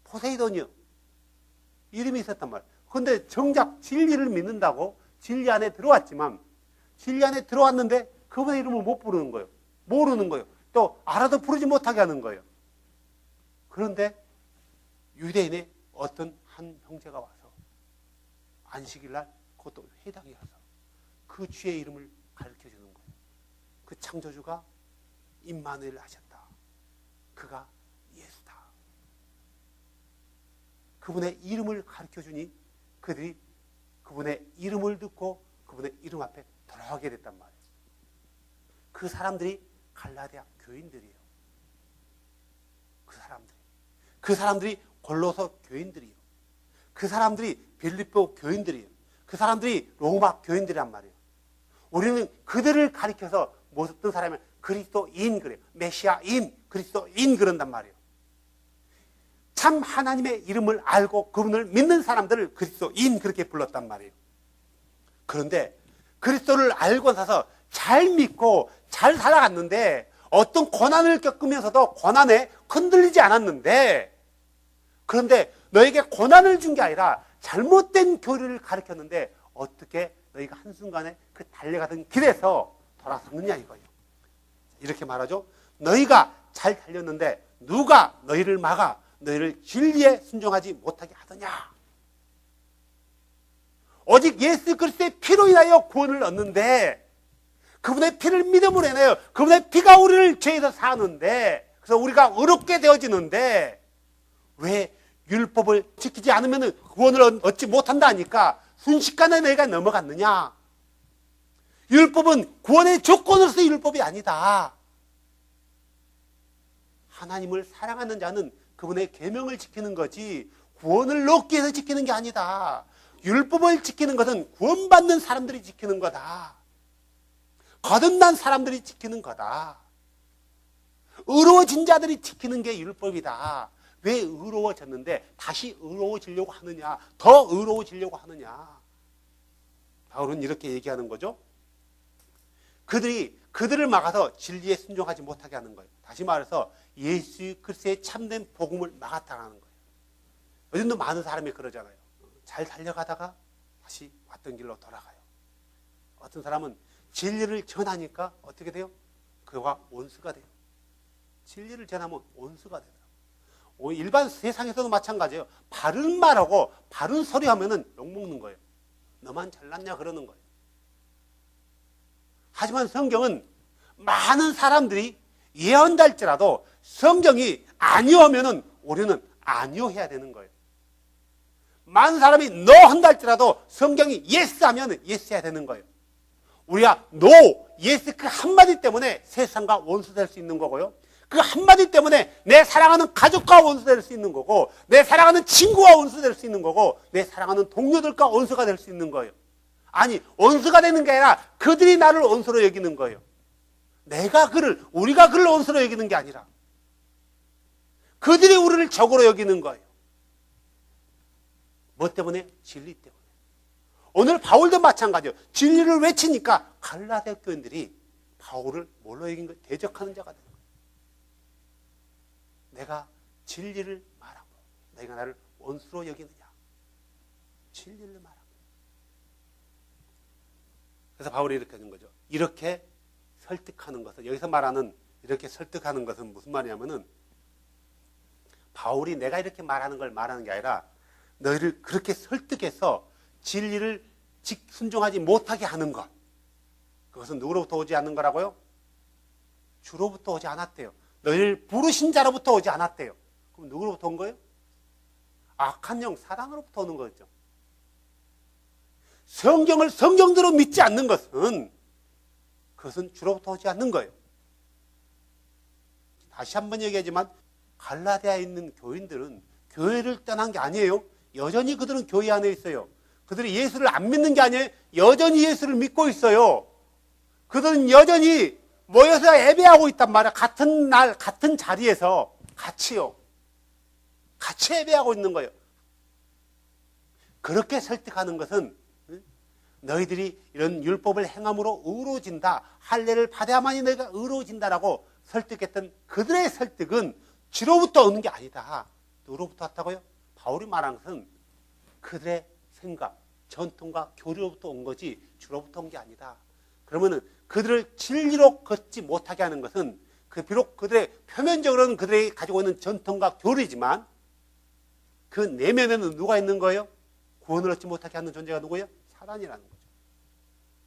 포세이돈이요. 이름이 있었단 말이에요. 그런데 정작 진리를 믿는다고 진리 안에 들어왔지만, 진리 안에 들어왔는데 그분의 이름을 못 부르는 거예요. 모르는 거예요. 또 알아도 부르지 못하게 하는 거예요. 그런데 유대인의 어떤 한 형제가 와서 안식일 날 그것도 회당이어서 그 주의 이름을 가르쳐 주는 거예요. 그 창조주가 임마누엘 하셨다. 그가 예수다. 그분의 이름을 가르쳐 주니 그들이 그분의 이름을 듣고 그분의 이름 앞에 돌아가게 됐단 말이에요. 그 사람들이 갈라디아 교인들이에요. 그 사람들이 골로새 교인들이에요. 그 사람들이 빌립보 교인들이에요. 그 사람들이 로마 교인들이란 말이에요. 우리는 그들을 가리켜서 어떤 사람이 그리스도인 그래요. 메시아인, 그리스도인 그런단 말이에요. 참 하나님의 이름을 알고 그분을 믿는 사람들을 그리스도인 그렇게 불렀단 말이에요. 그런데 그리스도를 알고 나서 잘 믿고 잘 살아갔는데 어떤 고난을 겪으면서도 고난에 흔들리지 않았는데, 그런데 너에게 고난을 준 게 아니라 잘못된 교리를 가르쳤는데 어떻게 너희가 한순간에 그 달려가던 길에서 돌아섰느냐 이거예요. 이렇게 말하죠. 너희가 잘 달렸는데 누가 너희를 막아 너희를 진리에 순종하지 못하게 하더냐. 오직 예수 그리스도의 피로 인하여 구원을 얻는데, 그분의 피를 믿음으로 인하여 그분의 피가 우리를 죄에서 사는데, 그래서 우리가 의롭게 되어지는데 왜 율법을 지키지 않으면 구원을 얻지 못한다 하니까 순식간에 너희가 넘어갔느냐. 율법은 구원의 조건으로서 율법이 아니다. 하나님을 사랑하는 자는 그분의 계명을 지키는 거지 구원을 얻기 위해서 지키는 게 아니다. 율법을 지키는 것은 구원받는 사람들이 지키는 거다. 거듭난 사람들이 지키는 거다. 의로워진 자들이 지키는 게 율법이다. 왜 의로워졌는데 다시 의로워지려고 하느냐, 더 의로워지려고 하느냐. 바울은 이렇게 얘기하는 거죠. 그들을 막아서 진리에 순종하지 못하게 하는 거예요. 다시 말해서 예수 그리스도의 참된 복음을 막았다는 거예요. 요즘도 많은 사람이 그러잖아요. 잘 달려가다가 다시 왔던 길로 돌아가요. 어떤 사람은 진리를 전하니까 어떻게 돼요? 그와 원수가 돼요. 진리를 전하면 원수가 돼요. 일반 세상에서도 마찬가지예요. 바른 말하고 바른 소리 하면은 욕먹는 거예요. 너만 잘났냐 그러는 거예요. 하지만 성경은 많은 사람들이 예언할지라도 성경이 아니오면은 우리는 아니오 해야 되는 거예요. 많은 사람이 no 한다 할지라도 성경이 yes 하면 yes 해야 되는 거예요. 우리가 no, yes 그 한마디 때문에 세상과 원수 될 수 있는 거고요. 그 한마디 때문에 내 사랑하는 가족과 원수 될 수 있는 거고, 내 사랑하는 친구와 원수 될 수 있는 거고, 내 사랑하는 동료들과 원수가 될 수 있는 거예요. 아니, 원수가 되는 게 아니라 그들이 나를 원수로 여기는 거예요. 우리가 그를 원수로 여기는 게 아니라 그들이 우리를 적으로 여기는 거예요. 뭐 때문에? 진리 때문에. 오늘 바울도 마찬가지예요. 진리를 외치니까 갈라디아 교인들이 바울을 뭘로 여긴 거예요? 대적하는 자가 되는 거예요. 내가 진리를 말하고 너희가 나를 원수로 여기느냐. 진리를 말하고. 그래서 바울이 이렇게 하는 거죠. 이렇게 설득하는 것은, 여기서 말하는 이렇게 설득하는 것은 무슨 말이냐면은, 바울이 내가 이렇게 말하는 걸 말하는 게 아니라 너희를 그렇게 설득해서 진리를 순종하지 못하게 하는 것. 그것은 누구로부터 오지 않는 거라고요? 주로부터 오지 않았대요. 너희를 부르신 자로부터 오지 않았대요. 그럼 누구로부터 온 거예요? 악한 영, 사단으로부터 오는 거죠. 성경을 성경대로 믿지 않는 것은 그것은 주로부터 오지 않는 거예요. 다시 한번 얘기하지만 갈라디아에 있는 교인들은 교회를 떠난 게 아니에요. 여전히 그들은 교회 안에 있어요. 그들이 예수를 안 믿는 게 아니에요. 여전히 예수를 믿고 있어요. 그들은 여전히 모여서 예배하고 있단 말이야. 같은 날, 같은 자리에서 같이요. 같이 예배하고 있는 거예요. 그렇게 설득하는 것은 너희들이 이런 율법을 행함으로 의로워진다. 할례를 받아야만이 너희가 의로워진다라고 설득했던 그들의 설득은 주로부터 오는 게 아니다. 누구로부터 왔다고요? 바울이 말한 것은 그들의 생각, 전통과 교리로부터 온 거지 주로부터 온 게 아니다. 그러면은 그들을 진리로 걷지 못하게 하는 것은 비록 그들의 표면적으로는 그들이 가지고 있는 전통과 교리지만 그 내면에는 누가 있는 거예요? 구원을 얻지 못하게 하는 존재가 누구예요? 사단이라는 거죠.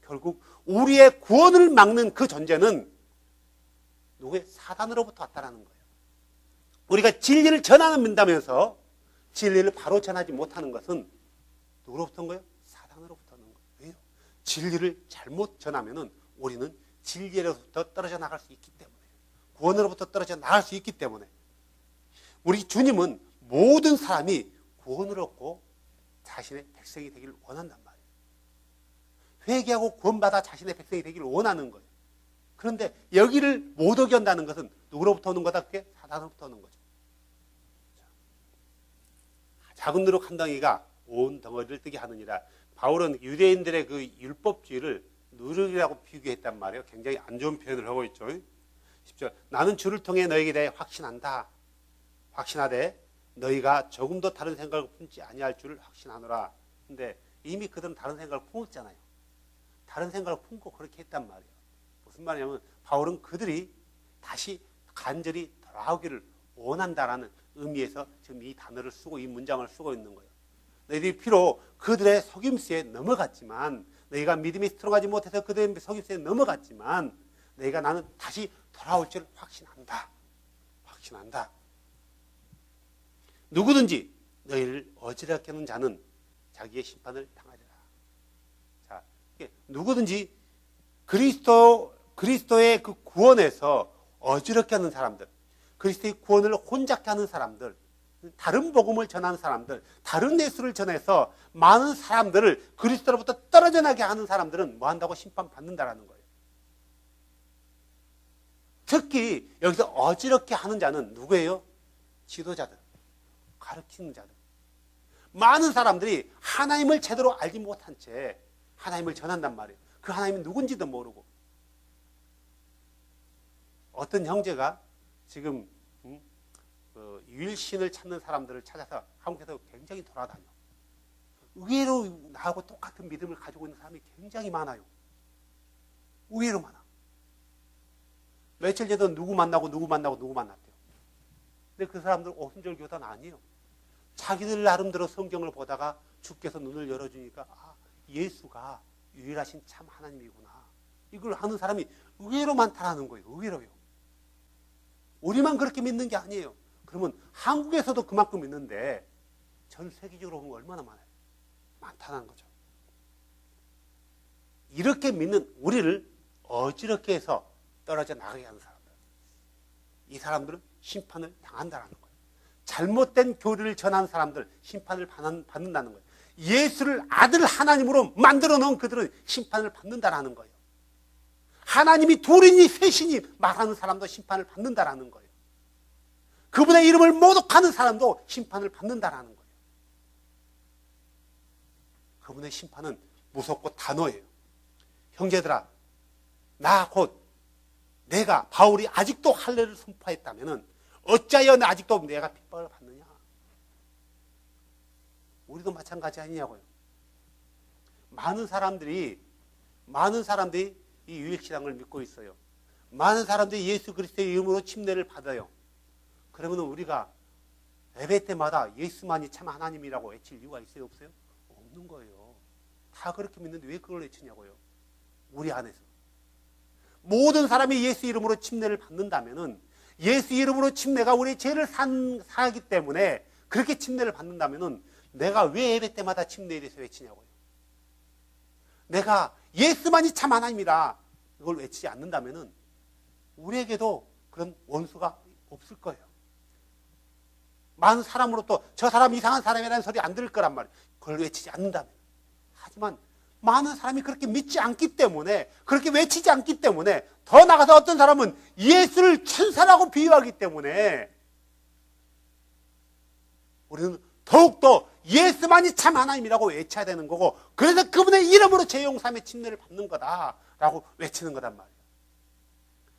결국 우리의 구원을 막는 그 존재는 누구의? 사단으로부터 왔다는 거예요. 우리가 진리를 전한다면서 진리를 바로 전하지 못하는 것은 누구로부터 온 거예요? 사단으로부터 오는 거예요. 왜요? 진리를 잘못 전하면은 우리는 진리로부터 떨어져 나갈 수 있기 때문에, 구원으로부터 떨어져 나갈 수 있기 때문에, 우리 주님은 모든 사람이 구원을 얻고 자신의 백성이 되기를 원한단 말이에요. 회개하고 구원받아 자신의 백성이 되기를 원하는 거예요. 그런데 여기를 못 어긴다는 것은 누구로부터 오는 거다? 그게 사단으로부터 오는 거죠. 작은 누룩 한 덩이가 온 덩어리를 뜨게 하느니라. 바울은 유대인들의 그 율법주의를 누룩이라고 비교했단 말이에요. 굉장히 안 좋은 표현을 하고 있죠. 10절. 나는 주를 통해 너에게 대해 확신한다. 확신하되 너희가 조금도 다른 생각을 품지 아니할 줄을 확신하노라. 근데 이미 그들은 다른 생각을 품었잖아요. 다른 생각을 품고 그렇게 했단 말이에요. 무슨 말이냐면 바울은 그들이 다시 간절히 돌아오기를 원한다라는 의미에서 지금 이 단어를 쓰고 이 문장을 쓰고 있는 거예요. 너희들이 비록 그들의 속임수에 넘어갔지만, 너희가 믿음이 스트롱하지 못해서 그들의 속임수에 넘어갔지만, 너희가 나는 다시 돌아올 줄 확신한다. 확신한다. 누구든지 너희를 어지럽게 하는 자는 자기의 심판을 당하리라. 자, 누구든지 그리스도의 그 구원에서 어지럽게 하는 사람들, 그리스도의 구원을 혼잡게 하는 사람들, 다른 복음을 전하는 사람들, 다른 예수를 전해서 많은 사람들을 그리스도로부터 떨어져 나게 하는 사람들은 뭐 한다고? 심판받는다라는 거예요. 특히 여기서 어지럽게 하는 자는 누구예요? 지도자들, 가르치는 자들. 많은 사람들이 하나님을 제대로 알지 못한 채 하나님을 전한단 말이에요. 그 하나님이 누군지도 모르고. 어떤 형제가 지금 유일신을 찾는 사람들을 찾아서 한국에서 굉장히 돌아다녀. 의외로 나하고 똑같은 믿음을 가지고 있는 사람이 굉장히 많아요. 의외로 많아. 며칠 전에도 누구 만나고 만났대요. 근데 그 사람들 오순절 교단 아니에요. 자기들 나름대로 성경을 보다가 주께서 눈을 열어주니까 예수가 유일하신 참 하나님이구나. 이걸 하는 사람이 의외로 많다라는 거예요. 의외로요. 우리만 그렇게 믿는 게 아니에요. 그러면 한국에서도 그만큼 믿는데 전 세계적으로 보면 얼마나 많아요? 많다는 거죠. 이렇게 믿는 우리를 어지럽게 해서 떨어져 나가게 하는 사람들. 이 사람들은 심판을 당한다는 거예요. 잘못된 교리를 전하는 사람들 심판을 받는다는 거예요. 예수를 아들 하나님으로 만들어 놓은 그들은 심판을 받는다는 거예요. 하나님이 둘이니 셋이니 말하는 사람도 심판을 받는다는 거예요. 그분의 이름을 모독하는 사람도 심판을 받는다는 거예요. 그분의 심판은 무섭고 단호해요. 형제들아, 나 곧 내가 바울이 아직도 할례를 선포했다면 어찌하여 아직도 내가 핍박을 받느냐? 우리도 마찬가지 아니냐고요. 많은 사람들이 이 유일신앙을 믿고 있어요. 많은 사람들이 예수 그리스도의 이름으로 침례를 받아요. 그러면 우리가 예배 때마다 예수만이 참 하나님이라고 외칠 이유가 있어요? 없어요? 없는 거예요. 다 그렇게 믿는데 왜 그걸 외치냐고요. 우리 안에서. 모든 사람이 예수 이름으로 침례를 받는다면은, 예수 이름으로 침례가 우리의 죄를 사하기 때문에 그렇게 침례를 받는다면은 내가 왜 예배 때마다 침례에 대해서 외치냐고요. 내가 예수만이 참 하나님이라 이걸 외치지 않는다면은 우리에게도 그런 원수가 없을 거예요. 많은 사람으로부터 저 사람 이상한 사람이라는 소리 안 들을 거란 말이에요. 그걸 외치지 않는다면. 하지만 많은 사람이 그렇게 믿지 않기 때문에, 그렇게 외치지 않기 때문에, 더 나아가서 어떤 사람은 예수를 천사라고 비유하기 때문에 우리는 더욱더 예수만이 참 하나님이라고 외쳐야 되는 거고, 그래서 그분의 이름으로 죄 용서함의 침례를 받는 거다라고 외치는 거단 말이에요.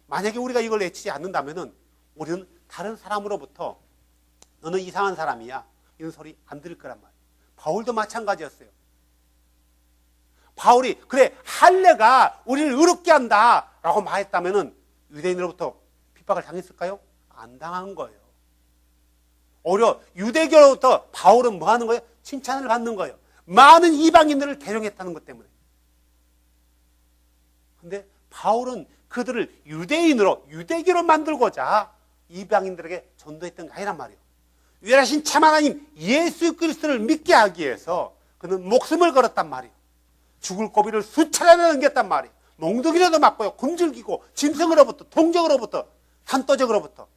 만약에 우리가 이걸 외치지 않는다면 우리는 다른 사람으로부터 너는 이상한 사람이야 이런 소리 안 들을 거란 말이에요. 바울도 마찬가지였어요. 바울이 그래 할례가 우리를 의롭게 한다라고 말했다면 유대인으로부터 핍박을 당했을까요? 안 당한 거예요. 오히려 유대교로부터 바울은 뭐 하는 거예요? 칭찬을 받는 거예요. 많은 이방인들을 개종했다는 것 때문에. 근데 바울은 그들을 유대인으로, 유대교로 만들고자 이방인들에게 전도했던 게 아니란 말이에요. 유일하신 참 하나님 예수 그리스도를 믿게 하기 위해서 그는 목숨을 걸었단 말이에요. 죽을 고비를 수차례나 넘겼단 말이에요. 몽둥이라도 맞고요, 굶주리고 짐승으로부터, 동적으로부터, 산도적으로부터,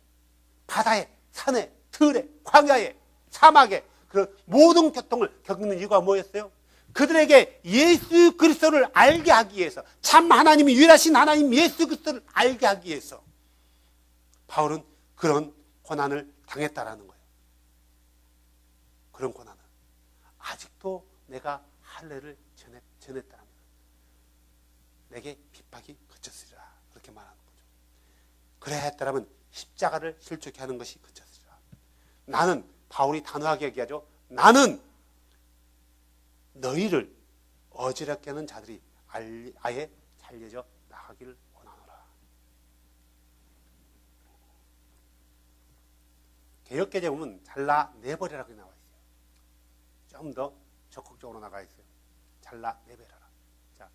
바다에, 산에, 들에, 광야에, 사막에 그런 모든 고통을 겪는 이유가 뭐였어요? 그들에게 예수 그리스도를 알게 하기 위해서, 참 하나님이 유일하신 하나님 예수 그리스도를 알게 하기 위해서 바울은 그런 고난을 당했다라는 거예요. 그런 고난을. 아직도 내가 할례를 전했다면 내게 핍박이 그쳤으리라. 그렇게 말하는 거죠. 그래야 했다면 십자가를 실족해 하는 것이 그쳤으리라. 나는, 바울이 단호하게 얘기하죠. 나는 너희를 어지럽게 하는 자들이 아예 잘려져 나가기를 원하노라. 개역개정에 보면 잘라내버리라고 나와 있어요. 좀 더 적극적으로 나가 있어요. 잘라내버려라. 자,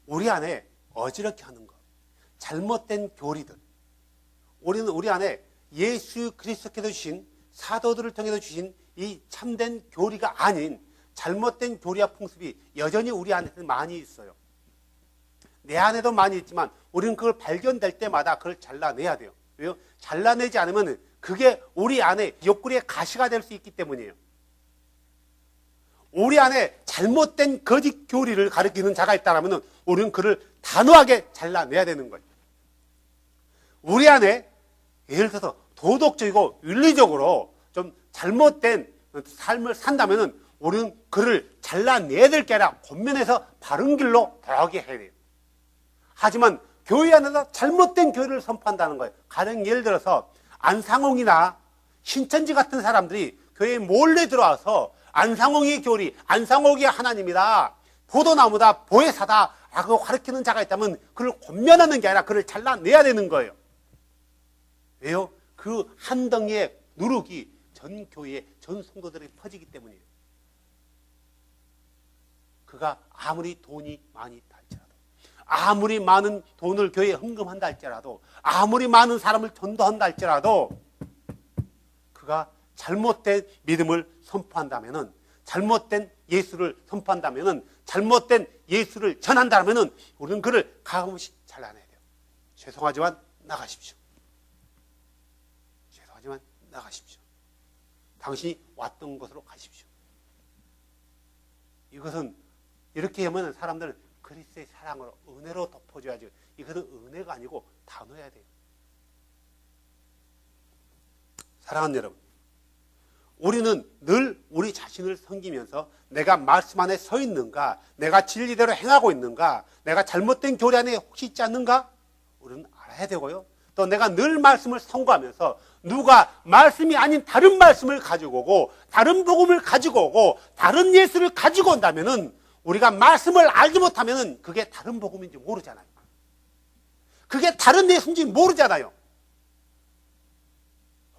우리 안에 어지럽게 하는 것, 잘못된 교리들, 우리는 우리 안에 예수 그리스도께서 주신, 사도들을 통해서 주신 이 참된 교리가 아닌 잘못된 교리와 풍습이 여전히 우리 안에 많이 있어요. 내 안에도 많이 있지만 우리는 그걸 발견될 때마다 그걸 잘라내야 돼요. 왜요? 잘라내지 않으면 그게 우리 안에 옆구리에 가시가 될 수 있기 때문이에요. 우리 안에 잘못된 거짓 교리를 가르치는 자가 있다면 우리는 그를 단호하게 잘라내야 되는 거예요. 우리 안에 예를 들어서 도덕적이고 윤리적으로 좀 잘못된 삶을 산다면 우리는 그를 잘라내야 될 게 아니라 권면해서 바른 길로 돌아오게 해야 돼요. 하지만 교회 안에서 잘못된 교리를 선포한다는 거예요. 가령 예를 들어서 안상홍이나 신천지 같은 사람들이 교회에 몰래 들어와서 안상홍의 교리, 안상홍이 하나님이다, 포도나무다, 보혜사다 라고 가르치는 자가 있다면 그를 권면하는 게 아니라 그를 잘라내야 되는 거예요. 왜요? 그 한 덩이의 누룩이 전 교회에, 전 성도들에게 퍼지기 때문이에요. 그가 아무리 돈이 많이 있다 할지라도, 아무리 많은 돈을 교회에 헌금한다 할지라도, 아무리 많은 사람을 전도한다 할지라도 그가 잘못된 믿음을 선포한다면은, 잘못된 예수를 선포한다면은, 잘못된 예수를 전한다면은 우리는 그를 가감없이 잘라내야 돼요. 죄송하지만 나가십시오. 죄송하지만 나가십시오. 당신이 왔던 곳으로 가십시오. 이것은 이렇게 하면 사람들은 그리스도의 사랑으로, 은혜로 덮어줘야죠. 이것은 은혜가 아니고 단호해야 돼요. 사랑하는 여러분, 우리는 늘 우리 자신을 섬기면서 내가 말씀 안에 서 있는가, 내가 진리대로 행하고 있는가, 내가 잘못된 교리 안에 혹시 있지 않는가, 우리는 알아야 되고요. 또 내가 늘 말씀을 선고하면서 누가 말씀이 아닌 다른 말씀을 가지고 오고, 다른 복음을 가지고 오고, 다른 예수를 가지고 온다면은 우리가 말씀을 알지 못하면은 그게 다른 복음인지 모르잖아요. 그게 다른 예수인지 모르잖아요.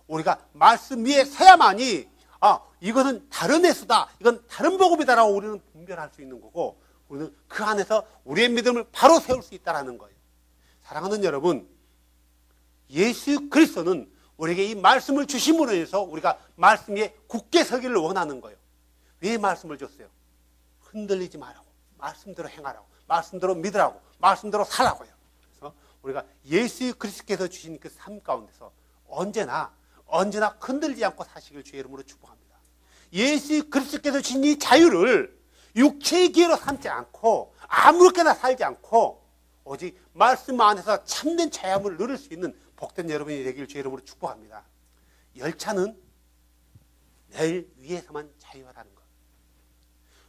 우리가 말씀 위에 서야만이 이거는 다른 예수다, 이건 다른 복음이다라고 우리는 분별할 수 있는 거고, 우리는 그 안에서 우리의 믿음을 바로 세울 수 있다는 거예요. 사랑하는 여러분, 예수 그리스도는 우리에게 이 말씀을 주심으로 인해서 우리가 말씀 위에 굳게 서기를 원하는 거예요. 왜 말씀을 줬어요? 흔들리지 말라고, 말씀대로 행하라고, 말씀대로 믿으라고, 말씀대로 살라고요. 그래서 우리가 예수 그리스도께서 주신 그 삶 가운데서 언제나 흔들리지 않고 사시길 주의 이름으로 축복합니다. 예수 그리스도께서 주신 이 자유를 육체의 기회로 삼지 않고 아무렇게나 살지 않고 오직 말씀 안에서 참된 자유함을 누릴 수 있는 복된 여러분이 되길 주의 이름으로 축복합니다. 열차는 내일 위에서만 자유하다는 것.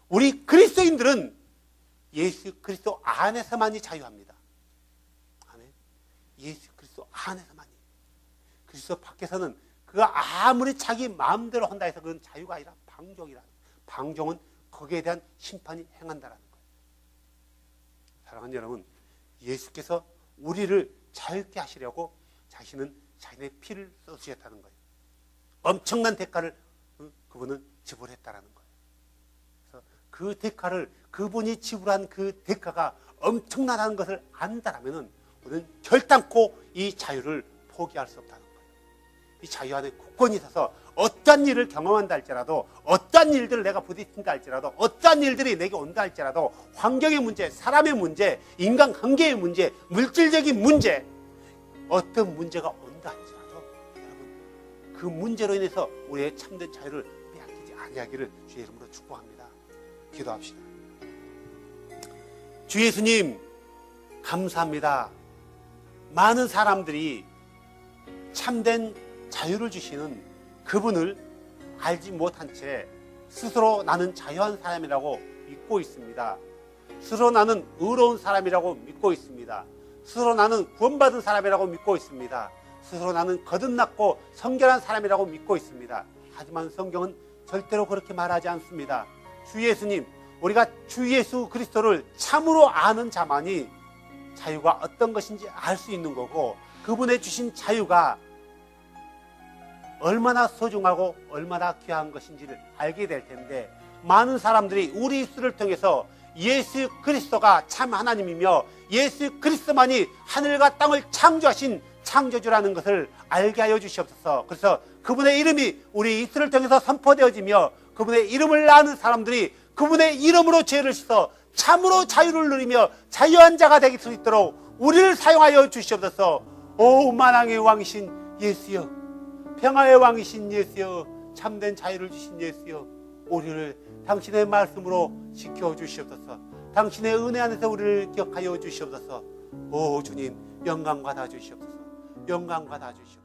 우리 그리스도인들은 예수 그리스도 안에서만이 자유합니다. 아멘. 예수 그리스도 안에서만이. 그리스도 밖에서는 그가 아무리 자기 마음대로 한다 해서 그건 자유가 아니라 방종이라는 거예요. 방종은 거기에 대한 심판이 행한다라는 거예요. 사랑하는 여러분, 예수께서 우리를 자유케 하시려고 자신은 자신의 피를 써주셨다는 거예요. 엄청난 대가를 그분은 지불했다라는 거예요. 그래서 그 대가를 그분이 지불한 그 대가가 엄청나다는 것을 안다라면은 우리는 결단코 이 자유를 포기할 수 없다는 거예요. 이 자유 안에 굳건히 있어서 어떠한 일을 경험한다 할지라도, 어떠한 일들을 내가 부딪힌다 할지라도, 어떠한 일들이 내게 온다 할지라도, 환경의 문제, 사람의 문제, 인간관계의 문제, 물질적인 문제, 어떤 문제가 온다 할지라도 여러분 그 문제로 인해서 우리의 참된 자유를 빼앗기지 아니하기를 주의 이름으로 축복합니다. 기도합시다. 주 예수님 감사합니다. 많은 사람들이 참된 자유를 주시는 그분을 알지 못한 채 스스로 나는 자유한 사람이라고 믿고 있습니다. 스스로 나는 의로운 사람이라고 믿고 있습니다. 스스로 나는 구원받은 사람이라고 믿고 있습니다. 스스로 나는 거듭났고 성결한 사람이라고 믿고 있습니다. 하지만 성경은 절대로 그렇게 말하지 않습니다. 주 예수님, 우리가 주 예수 그리스도를 참으로 아는 자만이 자유가 어떤 것인지 알 수 있는 거고, 그분의 주신 자유가 얼마나 소중하고 얼마나 귀한 것인지를 알게 될 텐데, 많은 사람들이 우리 입술을 통해서 예수 그리스도가 참 하나님이며 예수 그리스도만이 하늘과 땅을 창조하신 창조주라는 것을 알게 하여 주시옵소서. 그래서 그분의 이름이 우리 입술을 통해서 선포되어지며 그분의 이름을 아는 사람들이 그분의 이름으로 죄를 씻어 참으로 자유를 누리며 자유한 자가 될 수 있도록 우리를 사용하여 주시옵소서. 오 만왕의 왕이신 예수여, 평화의 왕이신 예수여, 참된 자유를 주신 예수여, 우리를 당신의 말씀으로 지켜주시옵소서. 당신의 은혜 안에서 우리를 기억하여 주시옵소서. 오 주님, 영광 받아 주시옵소서. 영광 받아 주시옵소서.